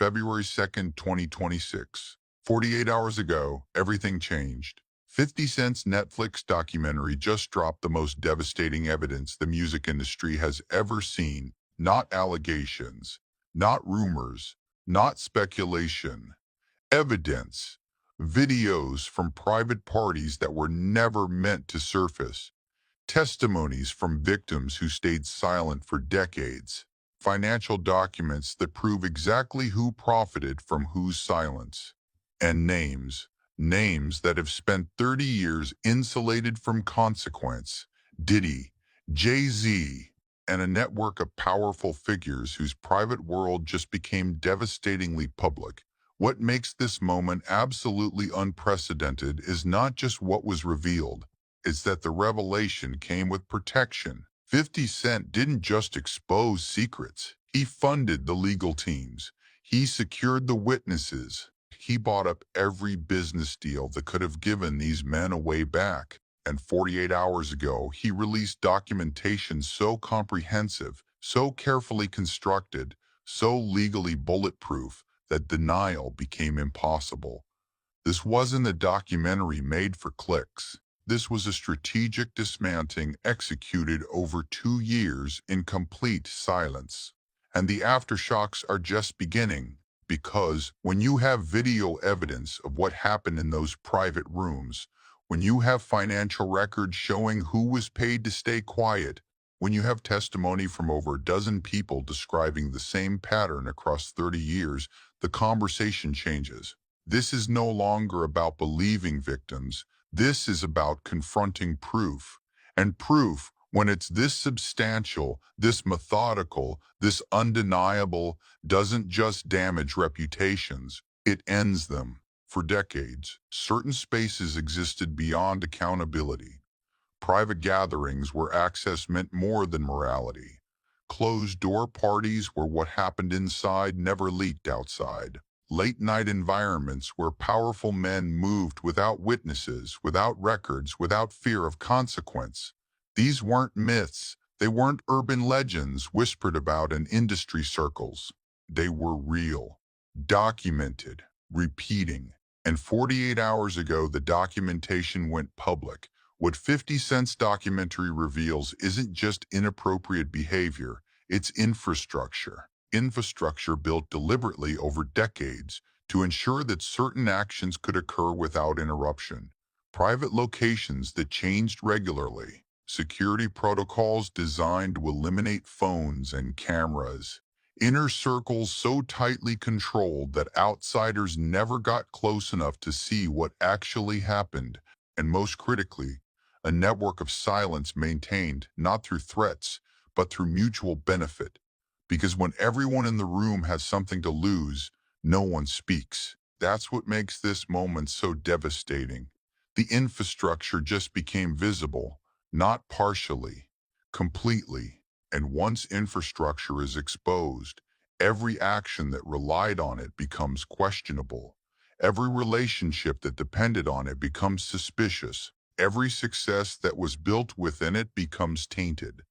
February 2nd, 2026. 48 hours ago, everything changed. 50 Cent's Netflix documentary just dropped the most devastating evidence the music industry has ever seen. Not allegations, not rumors, not speculation. Evidence. Videos from private parties that were never meant to surface. Testimonies from victims who stayed silent for decades. Financial documents that prove exactly who profited from whose silence. And names that have spent 30 years insulated from consequence. Diddy, Jay-Z, and a network of powerful figures whose private world just became devastatingly public. What makes this moment absolutely unprecedented is not just what was revealed, it's that the revelation came with protection. 50 Cent didn't just expose secrets. He funded the legal teams. He secured the witnesses. He bought up every business deal that could have given these men a way back. And 48 hours ago, he released documentation so comprehensive, so carefully constructed, so legally bulletproof that denial became impossible. This wasn't a documentary made for clicks. This was a strategic dismantling executed over 2 years in complete silence. And the aftershocks are just beginning, because when you have video evidence of what happened in those private rooms, when you have financial records showing who was paid to stay quiet, when you have testimony from over a dozen people describing the same pattern across 30 years, the conversation changes. This is no longer about believing victims. This is about confronting proof. And proof, when it's this substantial, this methodical, this undeniable, doesn't just damage reputations, it ends them. For decades, certain spaces existed beyond accountability. Private gatherings where access meant more than morality. Closed-door parties where what happened inside never leaked outside. Late-night environments where powerful men moved without witnesses, without records, without fear of consequence. These weren't myths. They weren't urban legends whispered about in industry circles. They were real, documented, repeating. And 48 hours ago, the documentation went public. What 50 Cent's documentary reveals isn't just inappropriate behavior, it's infrastructure. Infrastructure built deliberately over decades to ensure that certain actions could occur without interruption. Private locations that changed regularly. Security protocols designed to eliminate phones and cameras. Inner circles so tightly controlled that outsiders never got close enough to see what actually happened. And most critically, a network of silence maintained not through threats, but through mutual benefit. Because when everyone in the room has something to lose, no one speaks. That's what makes this moment so devastating. The infrastructure just became visible, not partially, completely. And once infrastructure is exposed, every action that relied on it becomes questionable. Every relationship that depended on it becomes suspicious. Every success that was built within it becomes tainted.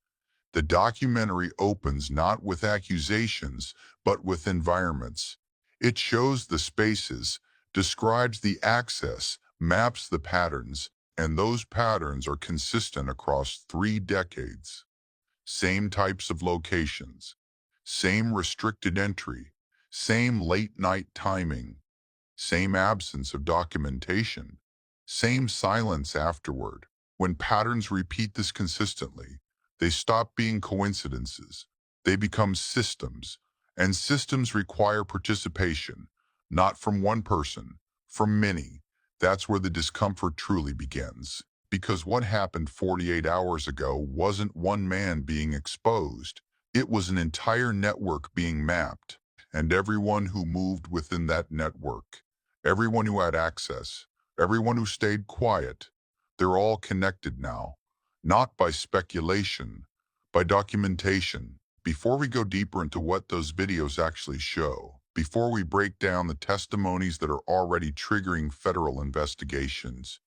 The documentary opens not with accusations, but with environments. It shows the spaces, describes the access, maps the patterns, and those patterns are consistent across 3 decades. Same types of locations, same restricted entry, same late-night timing, same absence of documentation, same silence afterward. When patterns repeat this consistently, they stop being coincidences. They become systems, and systems require participation, not from one person, from many. That's where the discomfort truly begins. Because what happened 48 hours ago wasn't one man being exposed. It was an entire network being mapped, and everyone who moved within that network, everyone who had access, everyone who stayed quiet, they're all connected now. Not by speculation, by documentation. Before we go deeper into what those videos actually show, before we break down the testimonies that are already triggering federal investigations,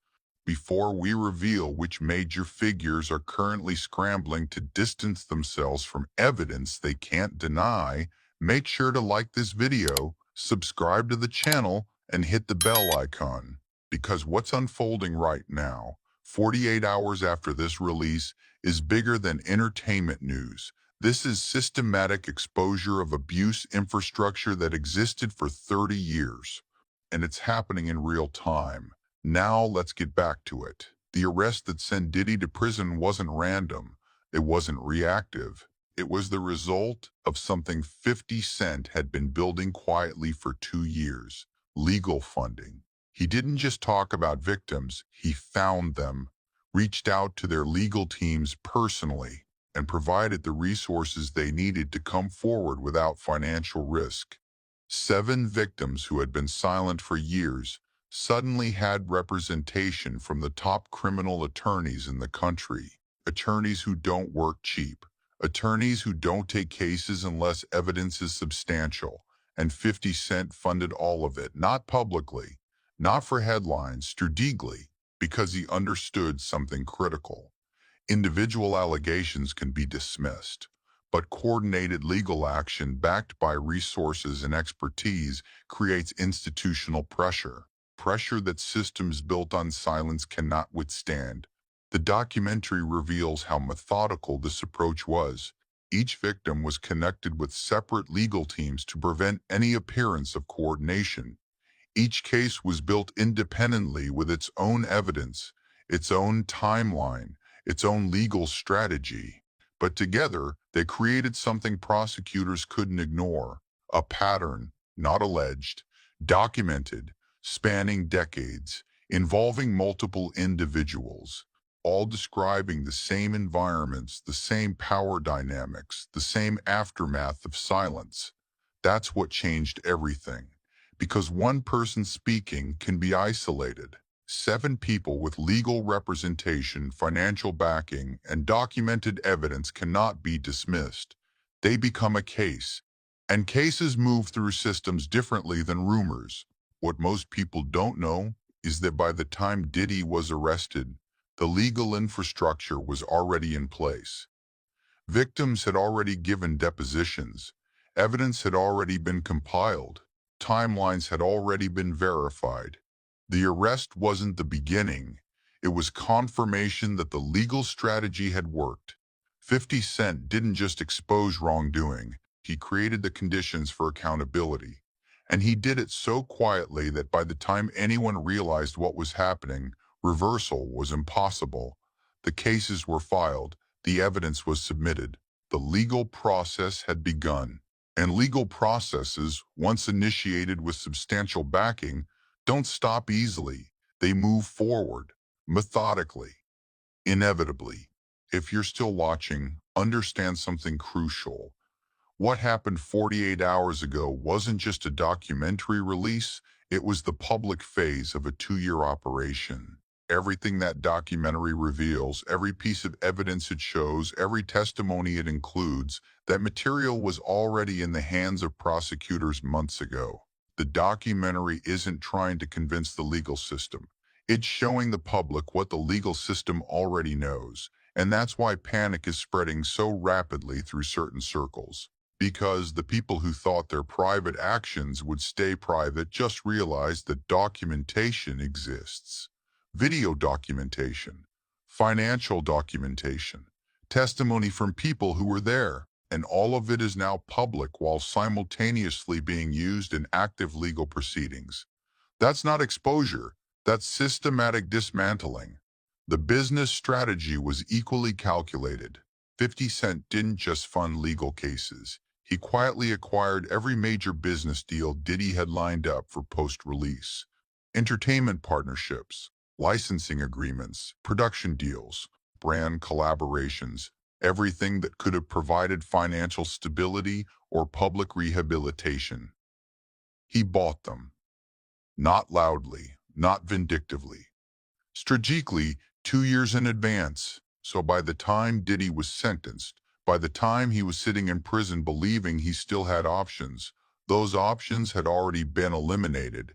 before we reveal which major figures are currently scrambling to distance themselves from evidence they can't deny, make sure to like this video, subscribe to the channel, and hit the bell icon. Because what's unfolding right now, 48 hours after this release, is bigger than entertainment news. This is systematic exposure of abuse infrastructure that existed for 30 years. And it's happening in real time. Now let's get back to it. The arrest that sent Diddy to prison wasn't random. It wasn't reactive. It was the result of something 50 Cent had been building quietly for 2 years: legal funding. He didn't just talk about victims, he found them, reached out to their legal teams personally, and provided the resources they needed to come forward without financial risk. 7 victims who had been silent for years suddenly had representation from the top criminal attorneys in the country. Attorneys who don't work cheap. Attorneys who don't take cases unless evidence is substantial. And 50 Cent funded all of it, not publicly, not for headlines, strategically, because he understood something critical. Individual allegations can be dismissed, but coordinated legal action backed by resources and expertise creates institutional pressure, pressure that systems built on silence cannot withstand. The documentary reveals how methodical this approach was. Each victim was connected with separate legal teams to prevent any appearance of coordination. Each case was built independently with its own evidence, its own timeline, its own legal strategy. But together, they created something prosecutors couldn't ignore: a pattern, not alleged, documented, spanning decades, involving multiple individuals, all describing the same environments, the same power dynamics, the same aftermath of silence. That's what changed everything. Because one person speaking can be isolated, 7 people with legal representation, financial backing, and documented evidence cannot be dismissed. They become a case. And cases move through systems differently than rumors. What most people don't know is that by the time Diddy was arrested, the legal infrastructure was already in place. Victims had already given depositions. Evidence had already been compiled. Timelines had already been verified. The arrest wasn't the beginning. It was confirmation that the legal strategy had worked. 50 Cent didn't just expose wrongdoing. He created the conditions for accountability. And he did it so quietly that by the time anyone realized what was happening, reversal was impossible. The cases were filed. The evidence was submitted. The legal process had begun. And legal processes, once initiated with substantial backing, don't stop easily. They move forward, methodically, inevitably. If you're still watching, understand something crucial. What happened 48 hours ago wasn't just a documentary release, it was the public phase of a 2-year operation. Everything that documentary reveals, every piece of evidence it shows, every testimony it includes, that material was already in the hands of prosecutors months ago. The documentary isn't trying to convince the legal system. It's showing the public what the legal system already knows, and that's why panic is spreading so rapidly through certain circles. Because the people who thought their private actions would stay private just realized that documentation exists. Video documentation, financial documentation, testimony from people who were there, and all of it is now public while simultaneously being used in active legal proceedings. That's not exposure, that's systematic dismantling. The business strategy was equally calculated. 50 Cent didn't just fund legal cases. He quietly acquired every major business deal Diddy had lined up for post-release. Entertainment partnerships, licensing agreements, production deals, brand collaborations, everything that could have provided financial stability or public rehabilitation. He bought them. Not loudly, not vindictively. Strategically, 2 years in advance. So by the time Diddy was sentenced, by the time he was sitting in prison believing he still had options, those options had already been eliminated.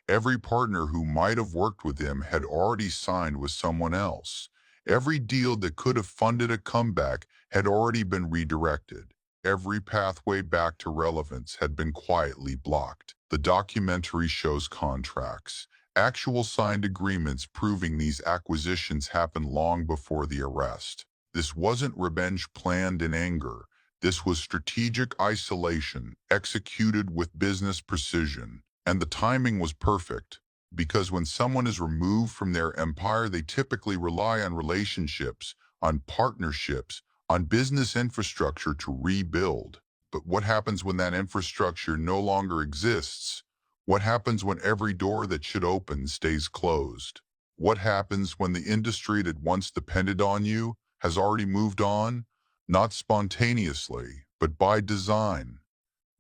Every partner who might have worked with him had already signed with someone else. Every deal that could have funded a comeback had already been redirected. every pathway back to relevance had been quietly blocked. The documentary shows contracts, actual signed agreements proving these acquisitions happened long before the arrest. This wasn't revenge planned in anger. This was strategic isolation, executed with business precision. And the timing was perfect, because when someone is removed from their empire, they typically rely on relationships, on partnerships, on business infrastructure to rebuild. But what happens when that infrastructure no longer exists? What happens when every door that should open stays closed? What happens when the industry that once depended on you has already moved on? Not spontaneously, but by design.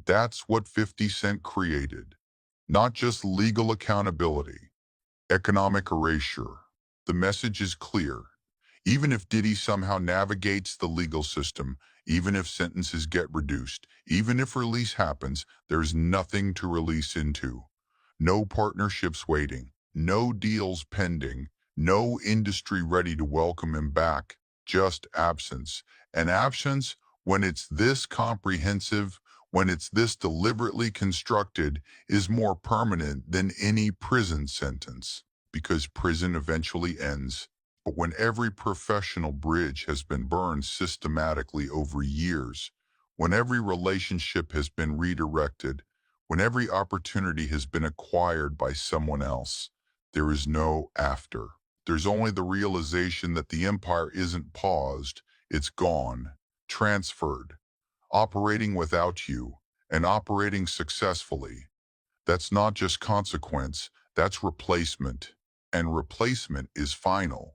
That's what 50 Cent created. Not just legal accountability, economic erasure. The message is clear. Even if Diddy somehow navigates the legal system, even if sentences get reduced, even if release happens, there's nothing to release into. No partnerships waiting, no deals pending, no industry ready to welcome him back, just absence. And absence, when it's this comprehensive, when it's this deliberately constructed, is more permanent than any prison sentence, because prison eventually ends. But when every professional bridge has been burned systematically over years, when every relationship has been redirected, when every opportunity has been acquired by someone else, there is no after. There's only the realization that the empire isn't paused, it's gone, transferred, operating without you, and operating successfully. That's not just consequence, that's replacement. And replacement is final.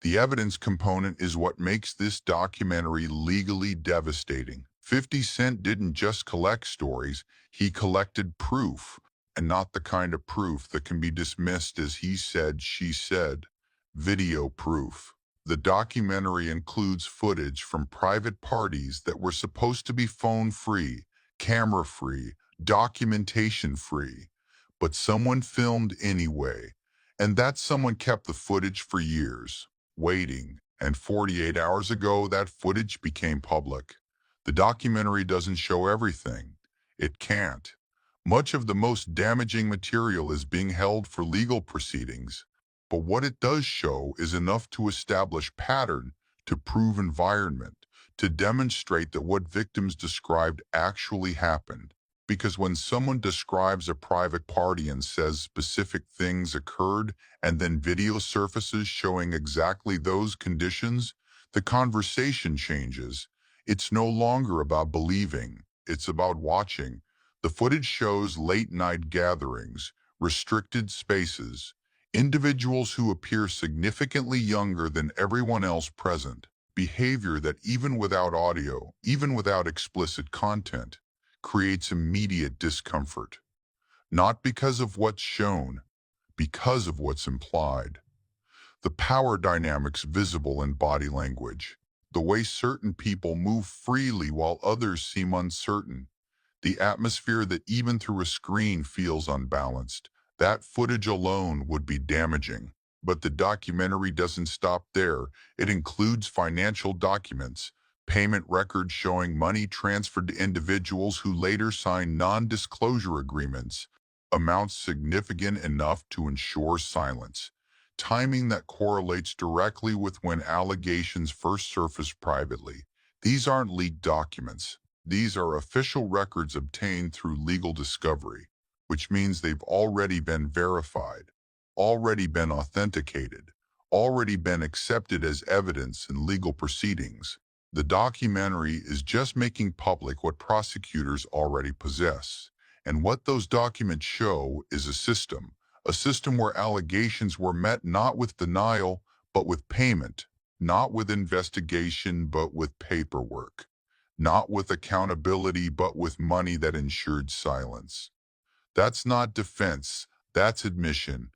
The evidence component is what makes this documentary legally devastating. 50 Cent didn't just collect stories, he collected proof, and not the kind of proof that can be dismissed as he said, she said. Video proof. The documentary includes footage from private parties that were supposed to be phone-free, camera-free, documentation-free. But someone filmed anyway, and that someone kept the footage for years, waiting, and 48 hours ago that footage became public. The documentary doesn't show everything. It can't. Much of the most damaging material is being held for legal proceedings, but what it does show is enough to establish pattern, to prove environment, to demonstrate that what victims described actually happened. Because when someone describes a private party and says specific things occurred, and then video surfaces showing exactly those conditions, the conversation changes. It's no longer about believing, it's about watching. The footage shows late-night gatherings, restricted spaces, individuals who appear significantly younger than everyone else present, behavior that even without audio, even without explicit content, creates immediate discomfort. Not because of what's shown, because of what's implied. The power dynamics visible in body language, the way certain people move freely while others seem uncertain, the atmosphere that even through a screen feels unbalanced. That footage alone would be damaging. But the documentary doesn't stop there. It includes financial documents, payment records showing money transferred to individuals who later signed non-disclosure agreements, amounts significant enough to ensure silence, timing that correlates directly with when allegations first surfaced privately. These aren't leaked documents. These are official records obtained through legal discovery, which means they've already been verified, already been authenticated, already been accepted as evidence in legal proceedings. The documentary is just making public what prosecutors already possess. And what those documents show is a system where allegations were met not with denial, but with payment, not with investigation, but with paperwork, not with accountability, but with money that ensured silence. That's not defense, that's admission.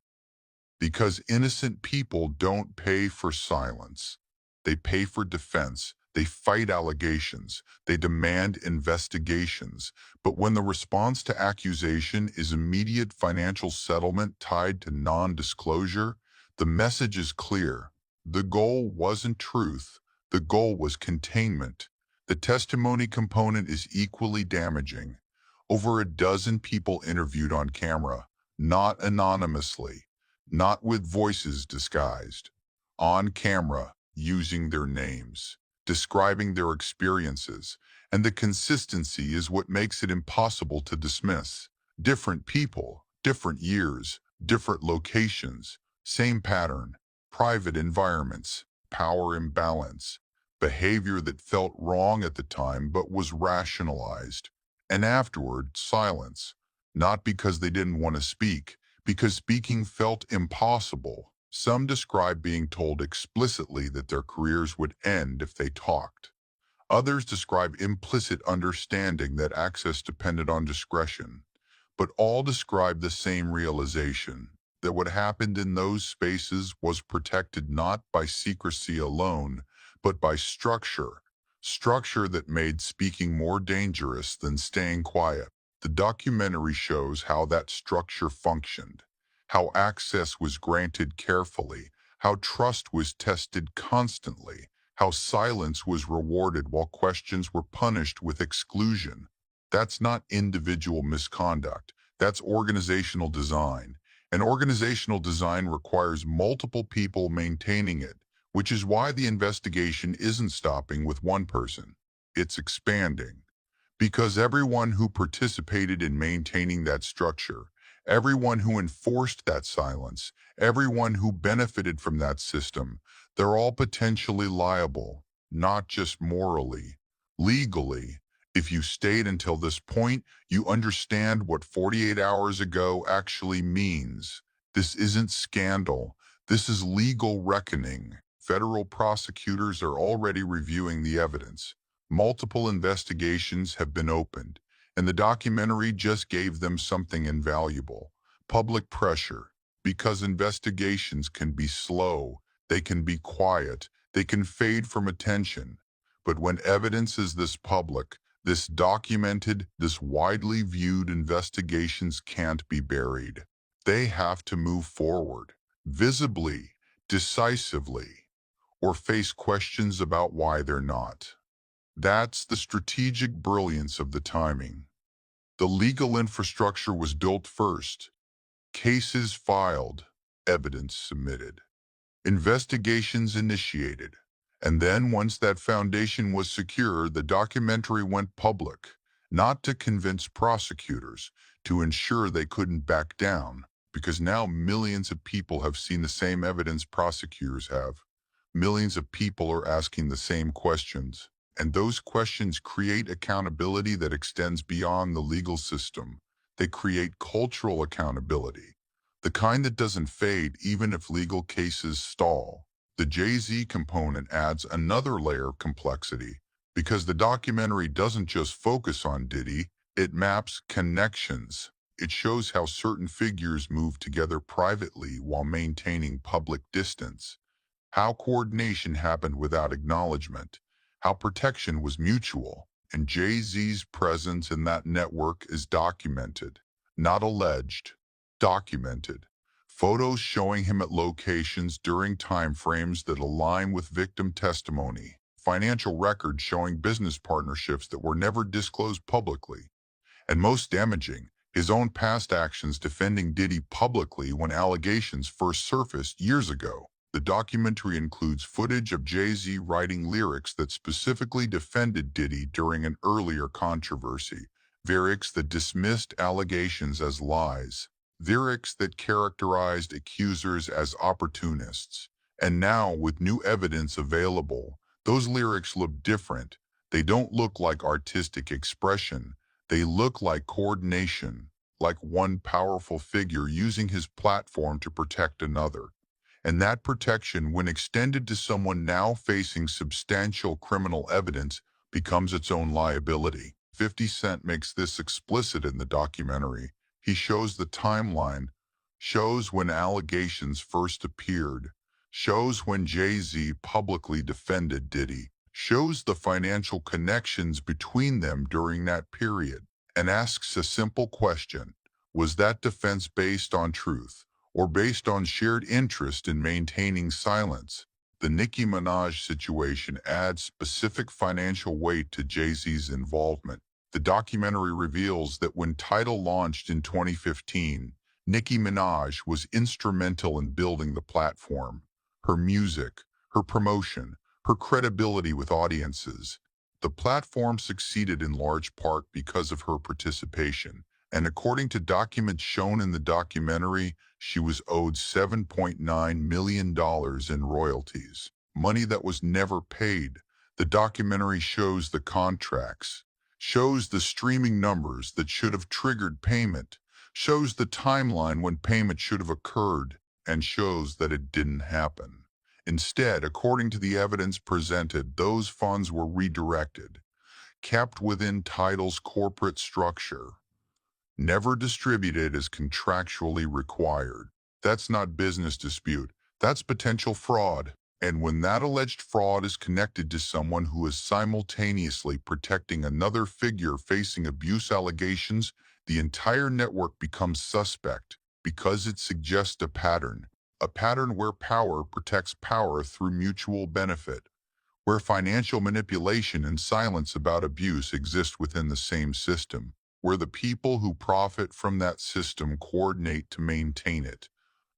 Because innocent people don't pay for silence. They pay for defense. They fight allegations. They demand investigations. But when the response to accusation is immediate financial settlement tied to non-disclosure, the message is clear. The goal wasn't truth. The goal was containment. The testimony component is equally damaging. Over a dozen people interviewed on camera, not anonymously, not with voices disguised, on camera, using their names, describing their experiences, and the consistency is what makes it impossible to dismiss. Different people, different years, different locations, same pattern, private environments, power imbalance, behavior that felt wrong at the time but was rationalized, and afterward, silence, not because they didn't want to speak, because speaking felt impossible. Some describe being told explicitly that their careers would end if they talked. Others describe implicit understanding that access depended on discretion, but all describe the same realization, that what happened in those spaces was protected not by secrecy alone, but by structure, structure that made speaking more dangerous than staying quiet. The documentary shows how that structure functioned, how access was granted carefully, how trust was tested constantly, how silence was rewarded while questions were punished with exclusion. That's not individual misconduct. That's organizational design. And organizational design requires multiple people maintaining it, which is why the investigation isn't stopping with one person. It's expanding. Because everyone who participated in maintaining that structure, everyone who enforced that silence, everyone who benefited from that system, they're all potentially liable, not just morally, legally. If you stayed until this point, you understand what 48 hours ago actually means. This isn't scandal. This is legal reckoning. Federal prosecutors are already reviewing the evidence. Multiple investigations have been opened, and the documentary just gave them something invaluable: public pressure. Because investigations can be slow, they can be quiet, they can fade from attention. But when evidence is this public, this documented, this widely viewed, investigations can't be buried. They have to move forward, visibly, decisively, or face questions about why they're not. That's the strategic brilliance of the timing. The legal infrastructure was built first, cases filed, evidence submitted, investigations initiated, and then once that foundation was secure, the documentary went public, not to convince prosecutors, to ensure they couldn't back down, because now millions of people have seen the same evidence prosecutors have. Millions of people are asking the same questions. And those questions create accountability that extends beyond the legal system. They create cultural accountability, the kind that doesn't fade even if legal cases stall. The Jay-Z component adds another layer of complexity, because the documentary doesn't just focus on Diddy, it maps connections. It shows how certain figures move together privately while maintaining public distance, how coordination happened without acknowledgement, how protection was mutual, and Jay-Z's presence in that network is documented, not alleged, documented. Photos showing him at locations during time frames that align with victim testimony, financial records showing business partnerships that were never disclosed publicly, and most damaging, his own past actions defending Diddy publicly when allegations first surfaced years ago. The documentary includes footage of Jay-Z writing lyrics that specifically defended Diddy during an earlier controversy, lyrics that dismissed allegations as lies, lyrics that characterized accusers as opportunists. And now, with new evidence available, those lyrics look different. They don't look like artistic expression. They look like coordination, like one powerful figure using his platform to protect another. And that protection, when extended to someone now facing substantial criminal evidence, becomes its own liability. 50 Cent makes this explicit in the documentary. He shows the timeline, shows when allegations first appeared, shows when Jay-Z publicly defended Diddy, shows the financial connections between them during that period, and asks a simple question: was that defense based on truth, or based on shared interest in maintaining silence? The Nicki Minaj situation adds specific financial weight to Jay-Z's involvement. The documentary reveals that when Tidal launched in 2015, Nicki Minaj was instrumental in building the platform. Her music, her promotion, her credibility with audiences. The platform succeeded in large part because of her participation, and according to documents shown in the documentary, she was owed $7.9 million in royalties, money that was never paid. The documentary shows the contracts, shows the streaming numbers that should have triggered payment, shows the timeline when payment should have occurred, and shows that it didn't happen. Instead, according to the evidence presented, those funds were redirected, kept within Tidal's corporate structure, never distributed as contractually required. That's not business dispute. That's potential fraud. And when that alleged fraud is connected to someone who is simultaneously protecting another figure facing abuse allegations, the entire network becomes suspect because it suggests a pattern where power protects power through mutual benefit, where financial manipulation and silence about abuse exist within the same system, where the people who profit from that system coordinate to maintain it,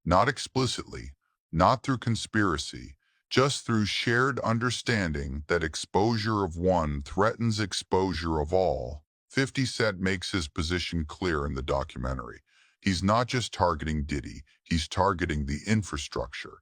not explicitly, not through conspiracy, just through shared understanding that exposure of one threatens exposure of all. 50 Cent makes his position clear in the documentary. He's not just targeting Diddy, he's targeting the infrastructure,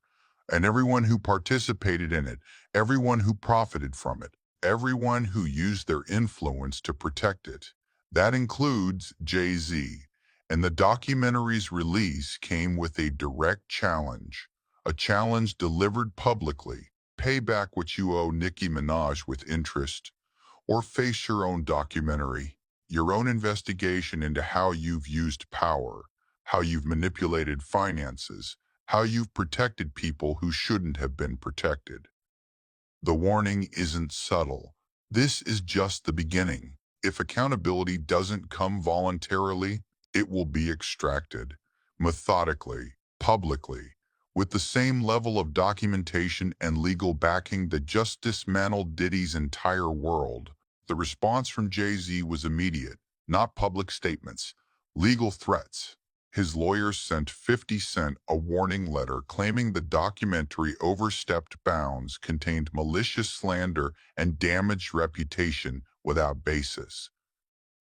and everyone who participated in it, everyone who profited from it, everyone who used their influence to protect it. That includes Jay-Z. And the documentary's release came with a direct challenge, a challenge delivered publicly. Pay back what you owe Nicki Minaj with interest, or face your own documentary, your own investigation into how you've used power, how you've manipulated finances, how you've protected people who shouldn't have been protected. The warning isn't subtle. This is just the beginning. If accountability doesn't come voluntarily, it will be extracted, methodically, publicly, with the same level of documentation and legal backing that just dismantled Diddy's entire world. The response from Jay-Z was immediate, not public statements, legal threats. His lawyers sent 50 Cent a warning letter claiming the documentary overstepped bounds, contained malicious slander, and damaged reputation without basis.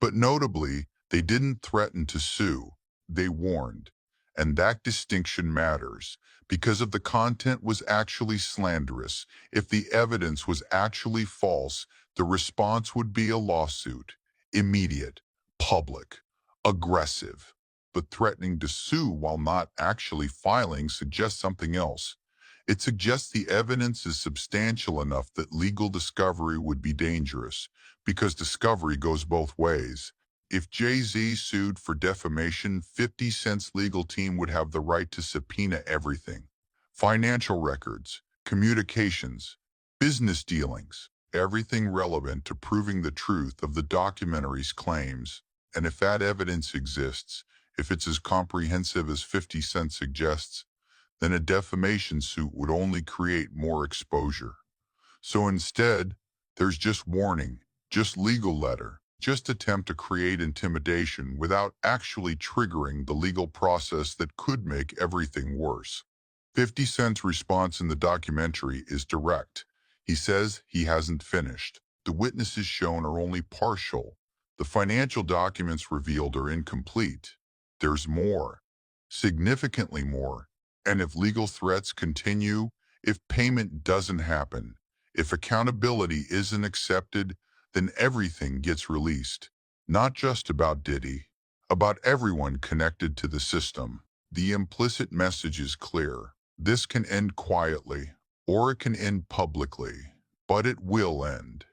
But notably, they didn't threaten to sue, they warned. And that distinction matters, because if the content was actually slanderous, if the evidence was actually false, the response would be a lawsuit, immediate, public, aggressive. But threatening to sue while not actually filing suggests something else. It suggests the evidence is substantial enough that legal discovery would be dangerous, because discovery goes both ways. If Jay-Z sued for defamation, 50 Cent's legal team would have the right to subpoena everything. Financial records, communications, business dealings, everything relevant to proving the truth of the documentary's claims. And if that evidence exists, if it's as comprehensive as 50 Cent suggests, then a defamation suit would only create more exposure. So instead, there's just warning, just legal letter, just attempt to create intimidation without actually triggering the legal process that could make everything worse. 50 Cent's response in the documentary is direct. He says he hasn't finished. The witnesses shown are only partial. The financial documents revealed are incomplete. There's more, significantly more. And if legal threats continue, if payment doesn't happen, if accountability isn't accepted, then everything gets released. Not just about Diddy, about everyone connected to the system. The implicit message is clear. This can end quietly, or it can end publicly, but it will end.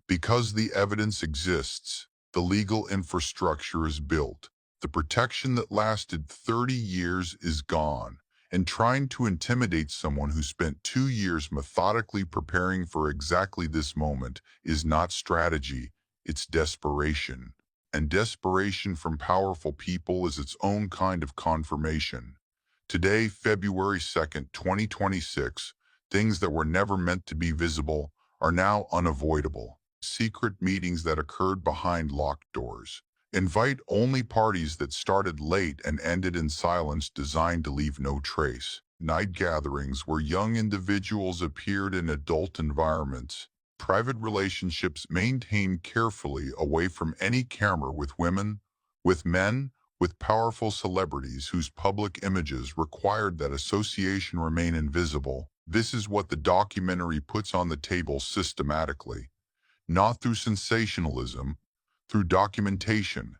Because the evidence exists, the legal infrastructure is built. The protection that lasted 30 years is gone, and trying to intimidate someone who spent 2 years methodically preparing for exactly this moment is not strategy, it's desperation. And desperation from powerful people is its own kind of confirmation. Today, February 2nd, 2026, Things that were never meant to be visible are now unavoidable. Secret meetings that occurred behind locked doors. Invite-only parties that started late and ended in silence designed to leave no trace. Night gatherings where young individuals appeared in adult environments. Private relationships maintained carefully away from any camera with women, with men, with powerful celebrities whose public images required that association remain invisible. This is what the documentary puts on the table systematically, not through sensationalism, through documentation.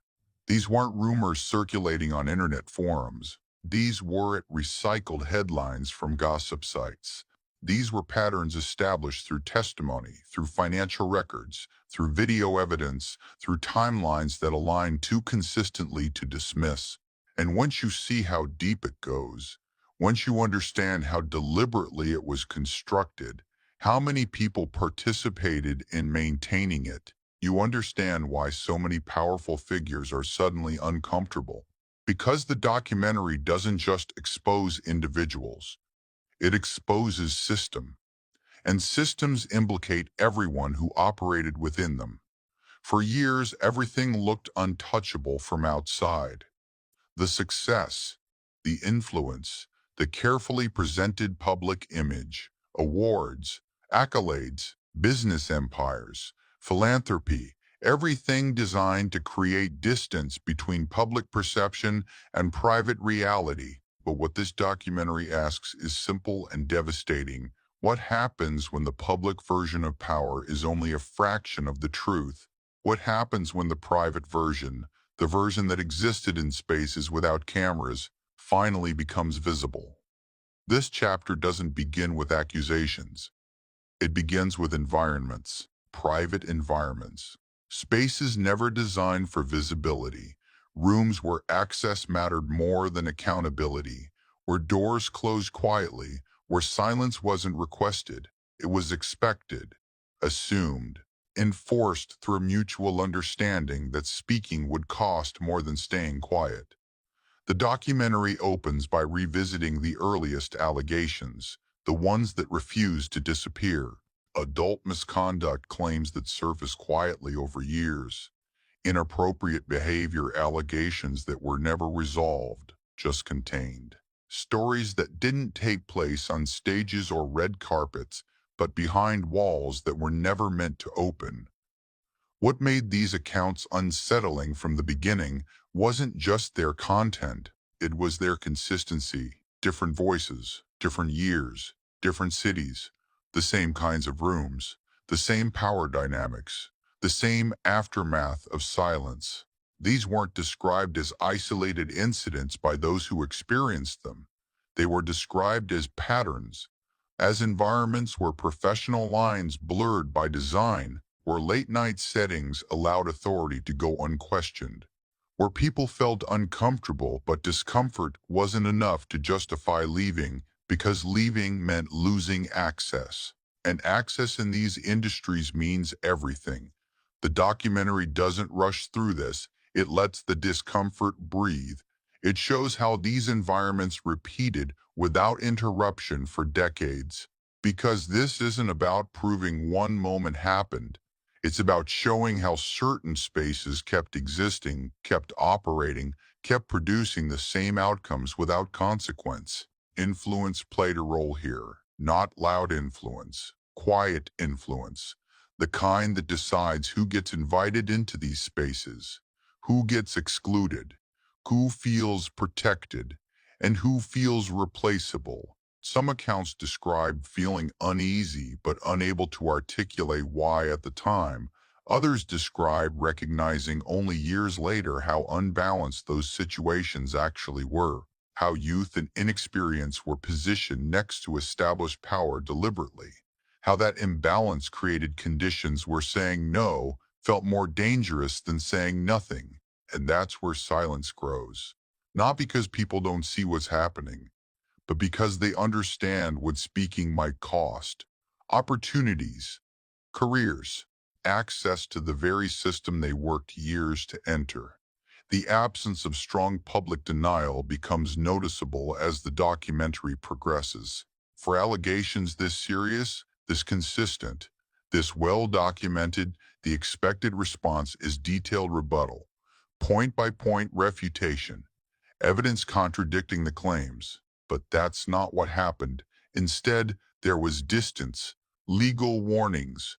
These weren't rumors circulating on internet forums. These were recycled headlines from gossip sites. These were patterns established through testimony, through financial records, through video evidence, through timelines that align too consistently to dismiss. And once you see how deep it goes, once you understand how deliberately it was constructed, how many people participated in maintaining it, you understand why so many powerful figures are suddenly uncomfortable. Because the documentary doesn't just expose individuals, it exposes system. And systems implicate everyone who operated within them. For years, everything looked untouchable from outside. The success, the influence, the carefully presented public image, awards, accolades, business empires, philanthropy, everything designed to create distance between public perception and private reality. But what this documentary asks is simple and devastating. What happens when the public version of power is only a fraction of the truth? What happens when the private version, the version that existed in spaces without cameras, finally becomes visible? This chapter doesn't begin with accusations. It begins with environments, private environments. Spaces never designed for visibility. Rooms where access mattered more than accountability. Where doors closed quietly. Where silence wasn't requested. It was expected, assumed, enforced through a mutual understanding that speaking would cost more than staying quiet. The documentary opens by revisiting the earliest allegations, the ones that refused to disappear. Adult misconduct claims that surfaced quietly over years. Inappropriate behavior allegations that were never resolved, just contained. Stories that didn't take place on stages or red carpets, but behind walls that were never meant to open. What made these accounts unsettling from the beginning wasn't just their content, it was their consistency. Different voices, different years, different cities, the same kinds of rooms, the same power dynamics, the same aftermath of silence. These weren't described as isolated incidents by those who experienced them. They were described as patterns, as environments where professional lines blurred by design, where late-night settings allowed authority to go unquestioned, where people felt uncomfortable but discomfort wasn't enough to justify leaving because leaving meant losing access. And access in these industries means everything. The documentary doesn't rush through this. It lets the discomfort breathe. It shows how these environments repeated without interruption for decades. Because this isn't about proving one moment happened. It's about showing how certain spaces kept existing, kept operating, kept producing the same outcomes without consequence. Influence played a role here. Not loud influence, quiet influence. The kind that decides who gets invited into these spaces, who gets excluded, who feels protected, and who feels replaceable. Some accounts describe feeling uneasy but unable to articulate why at the time. Others describe recognizing only years later how unbalanced those situations actually were, how youth and inexperience were positioned next to established power deliberately, how that imbalance created conditions where saying no felt more dangerous than saying nothing. And that's where silence grows. Not because people don't see what's happening, but because they understand what speaking might cost. Opportunities, careers, access to the very system they worked years to enter. The absence of strong public denial becomes noticeable as the documentary progresses. For allegations this serious, this consistent, this well-documented, the expected response is detailed rebuttal, point-by-point refutation, evidence contradicting the claims. But that's not what happened. Instead, there was distance, legal warnings,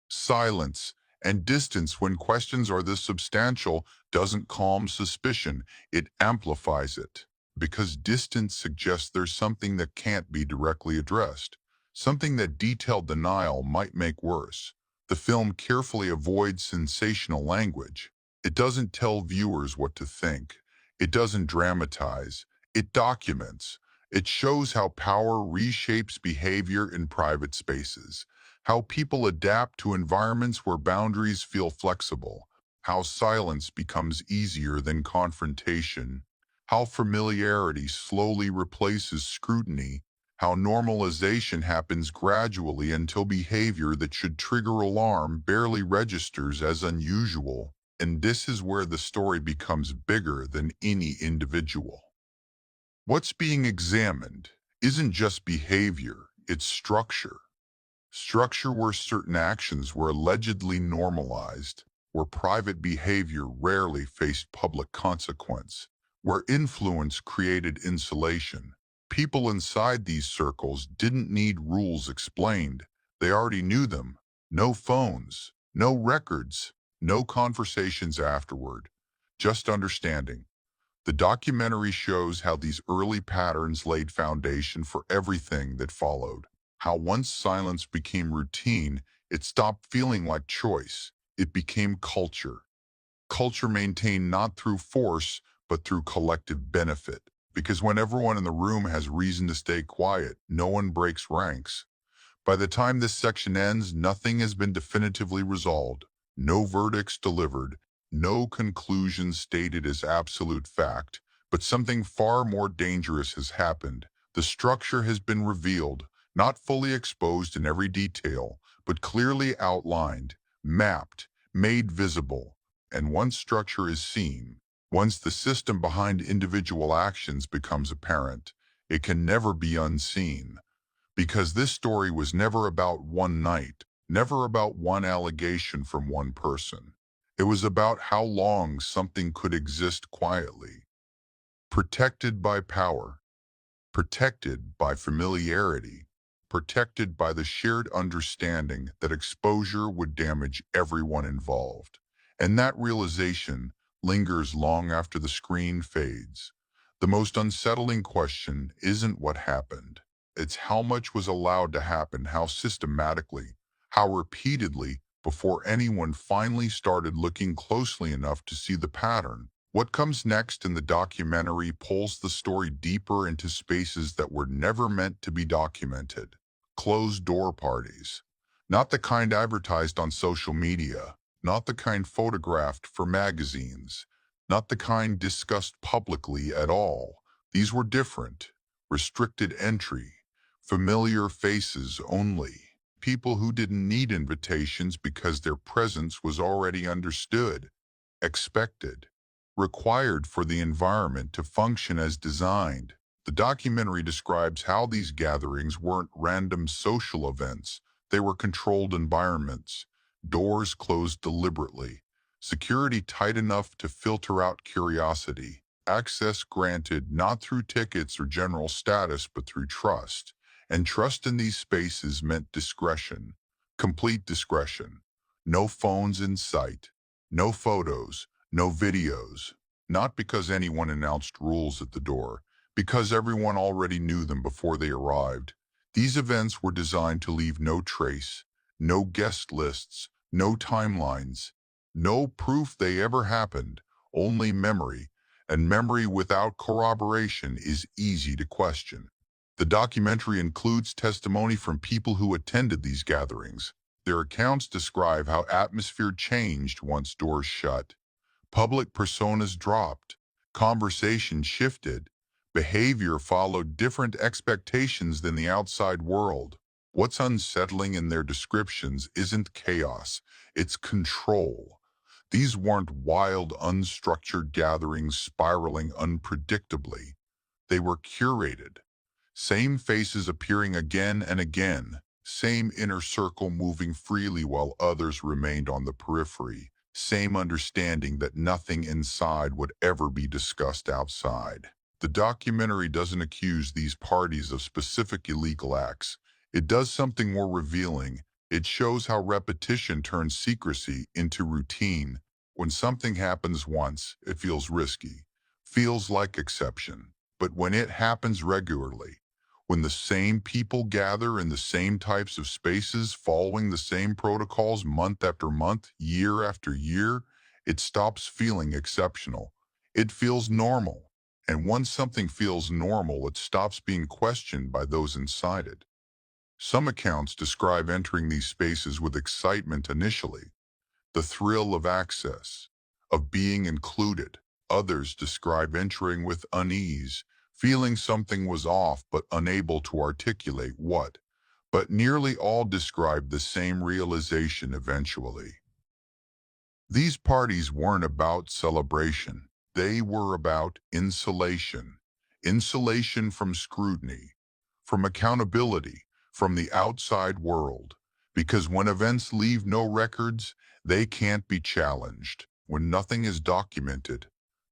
silence, and distance when questions are this substantial doesn't calm suspicion, it amplifies it. Because distance suggests there's something that can't be directly addressed, something that detailed denial might make worse. The film carefully avoids sensational language. It doesn't tell viewers what to think. It doesn't dramatize. It documents. It shows how power reshapes behavior in private spaces, how people adapt to environments where boundaries feel flexible, how silence becomes easier than confrontation, how familiarity slowly replaces scrutiny, how normalization happens gradually until behavior that should trigger alarm barely registers as unusual. And this is where the story becomes bigger than any individual. What's being examined isn't just behavior, it's structure. Structure where certain actions were allegedly normalized, where private behavior rarely faced public consequence, where influence created insulation. People inside these circles didn't need rules explained. They already knew them. No phones, no records, no conversations afterward, just understanding. The documentary shows how these early patterns laid foundation for everything that followed. How once silence became routine, it stopped feeling like choice. It became culture. Culture maintained not through force, but through collective benefit. Because when everyone in the room has reason to stay quiet, no one breaks ranks. By the time this section ends, nothing has been definitively resolved. No verdicts delivered, no conclusions stated as absolute fact, but something far more dangerous has happened. The structure has been revealed, not fully exposed in every detail, but clearly outlined, mapped, made visible. And once structure is seen, once the system behind individual actions becomes apparent, it can never be unseen. Because this story was never about one night, never about one allegation from one person. It was about how long something could exist quietly, protected by power, protected by familiarity, protected by the shared understanding that exposure would damage everyone involved. And that realization lingers long after the screen fades. The most unsettling question isn't what happened. It's how much was allowed to happen, how systematically, how repeatedly, before anyone finally started looking closely enough to see the pattern. What comes next in the documentary pulls the story deeper into spaces that were never meant to be documented. Closed-door parties. Not the kind advertised on social media, not the kind photographed for magazines, not the kind discussed publicly at all. These were different. Restricted entry. Familiar faces only. People who didn't need invitations because their presence was already understood, expected, required for the environment to function as designed. The documentary describes how these gatherings weren't random social events. They were controlled environments, doors closed deliberately, security tight enough to filter out curiosity, access granted not through tickets or general status but through trust. And trust in these spaces meant discretion, complete discretion. No phones in sight, no photos, no videos. Not because anyone announced rules at the door, because everyone already knew them before they arrived. These events were designed to leave no trace, no guest lists, no timelines, no proof they ever happened, only memory, and memory without corroboration is easy to question. The documentary includes testimony from people who attended these gatherings. Their accounts describe how atmosphere changed once doors shut. Public personas dropped, conversation shifted, behavior followed different expectations than the outside world. What's unsettling in their descriptions isn't chaos, it's control. These weren't wild, unstructured gatherings spiraling unpredictably. They were curated, Same faces appearing again and again, same inner circle moving freely while others remained on the periphery, same understanding that nothing inside would ever be discussed outside. The documentary doesn't accuse these parties of specific illegal acts. It does something more revealing. It shows how repetition turns secrecy into routine. When something happens once, it feels risky, feels like exception. But when it happens regularly, when the same people gather in the same types of spaces, following the same protocols month after month, year after year, it stops feeling exceptional. It feels normal. And once something feels normal, it stops being questioned by those inside it. Some accounts describe entering these spaces with excitement initially, the thrill of access, of being included. Others describe entering with unease, feeling something was off but unable to articulate what. But nearly all describe the same realization eventually. These parties weren't about celebration. They were about insulation. Insulation from scrutiny, from accountability, from the outside world. Because when events leave no records, they can't be challenged. When nothing is documented,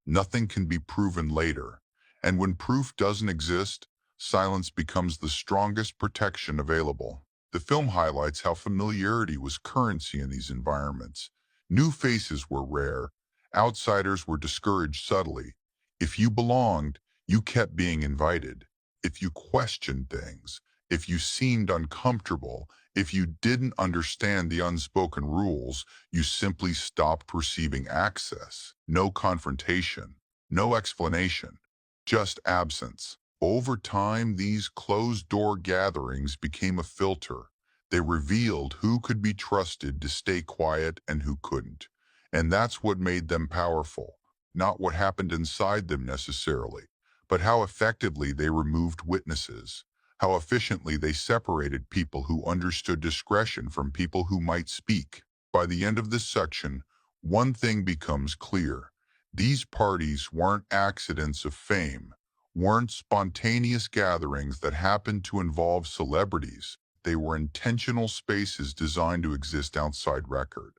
nothing can be proven later. And when proof doesn't exist, silence becomes the strongest protection available. The film highlights how familiarity was currency in these environments. New faces were rare. Outsiders were discouraged subtly. If you belonged, you kept being invited. If you questioned things, if you seemed uncomfortable, if you didn't understand the unspoken rules, you simply stopped receiving access. No confrontation, no explanation, just absence. Over time, these closed-door gatherings became a filter. They revealed who could be trusted to stay quiet and who couldn't. And that's what made them powerful, not what happened inside them necessarily, but how effectively they removed witnesses, how efficiently they separated people who understood discretion from people who might speak. By the end of this section, one thing becomes clear. These parties weren't accidents of fame, weren't spontaneous gatherings that happened to involve celebrities. They were intentional spaces designed to exist outside record,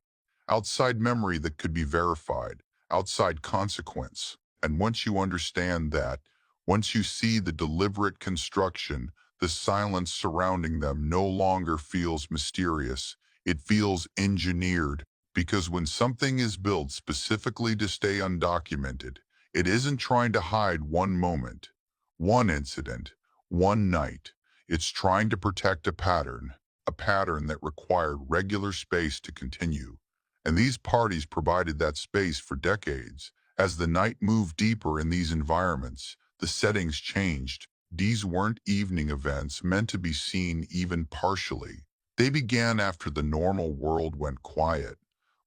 outside memory that could be verified, outside consequence. And once you understand that, once you see the deliberate construction, the silence surrounding them no longer feels mysterious. It feels engineered. Because when something is built specifically to stay undocumented, it isn't trying to hide one moment, one incident, one night. It's trying to protect a pattern that required regular space to continue. And these parties provided that space for decades. As the night moved deeper in these environments, the settings changed. These weren't evening events meant to be seen even partially. They began after the normal world went quiet.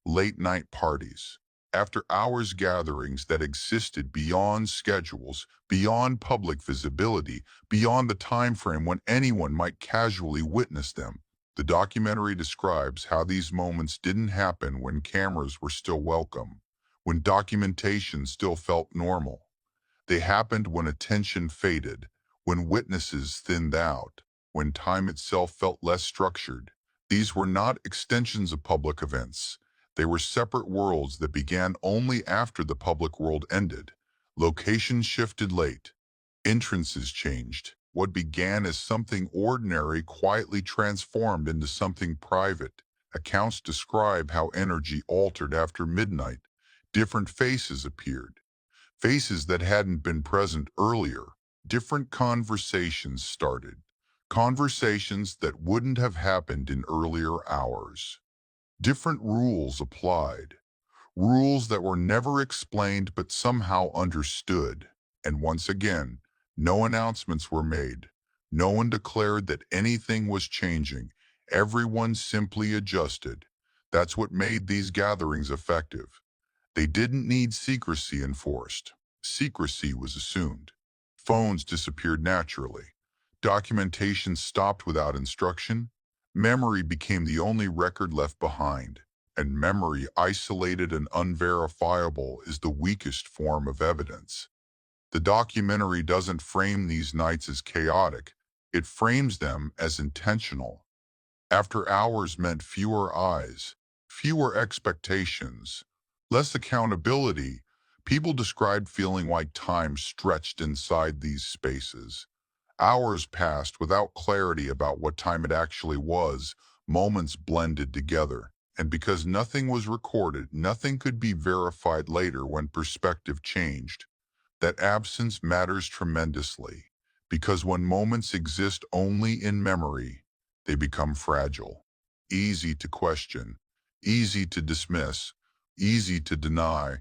Late-night parties, after-hours gatherings that existed beyond schedules, beyond public visibility, beyond the time frame when anyone might casually witness them. The documentary describes how these moments didn't happen when cameras were still welcome, when documentation still felt normal. They happened when attention faded, when witnesses thinned out, when time itself felt less structured. These were not extensions of public events. They were separate worlds that began only after the public world ended. Locations shifted late. Entrances changed. What began as something ordinary quietly transformed into something private. Accounts describe how energy altered after midnight. Different faces appeared. Faces that hadn't been present earlier. Different conversations started. Conversations that wouldn't have happened in earlier hours. Different rules applied. Rules that were never explained but somehow understood. And once again, no announcements were made. No one declared that anything was changing. Everyone simply adjusted. That's what made these gatherings effective. They didn't need secrecy enforced. Secrecy was assumed. Phones disappeared naturally. Documentation stopped without instruction. Memory became the only record left behind. And memory, isolated and unverifiable, is the weakest form of evidence. The documentary doesn't frame these nights as chaotic. It frames them as intentional. After hours meant fewer eyes, fewer expectations, less accountability. People described feeling like time stretched inside these spaces. Hours passed without clarity about what time it actually was. Moments blended together. And because nothing was recorded, nothing could be verified later when perspective changed. That absence matters tremendously, because when moments exist only in memory, they become fragile, easy to question, easy to dismiss, easy to deny.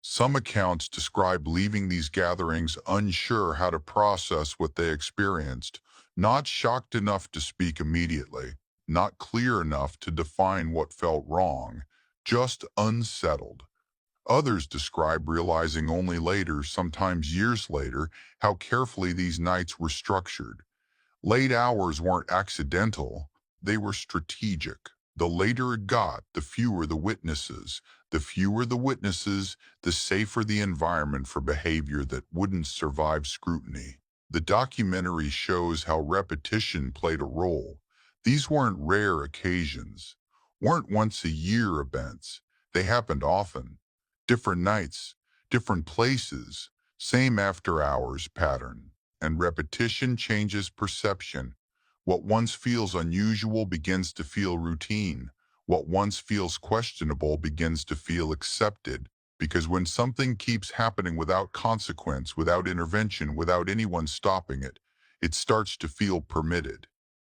Some accounts describe leaving these gatherings unsure how to process what they experienced, not shocked enough to speak immediately, not clear enough to define what felt wrong, just unsettled. Others describe realizing only later, sometimes years later, how carefully these nights were structured. Late hours weren't accidental, they were strategic. The later it got, the fewer the witnesses. The fewer the witnesses, the safer the environment for behavior that wouldn't survive scrutiny. The documentary shows how repetition played a role. These weren't rare occasions, weren't once-a-year events. They happened often. Different nights, different places, same after-hours pattern. And repetition changes perception. What once feels unusual begins to feel routine. What once feels questionable begins to feel accepted. Because when something keeps happening without consequence, without intervention, without anyone stopping it, it starts to feel permitted.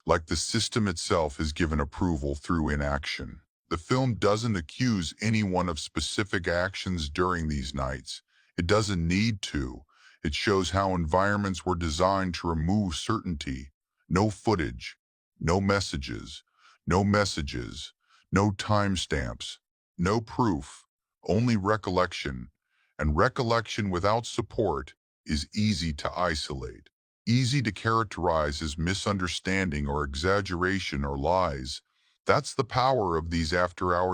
Like the system itself is given approval through inaction. The film doesn't accuse anyone of specific actions during these nights. It doesn't need to. It shows how environments were designed to remove certainty. No footage, no messages, no messages, no timestamps, no proof, only recollection. And recollection without support is easy to isolate, easy to characterize as misunderstanding or exaggeration or lies. That's the power of these after-hours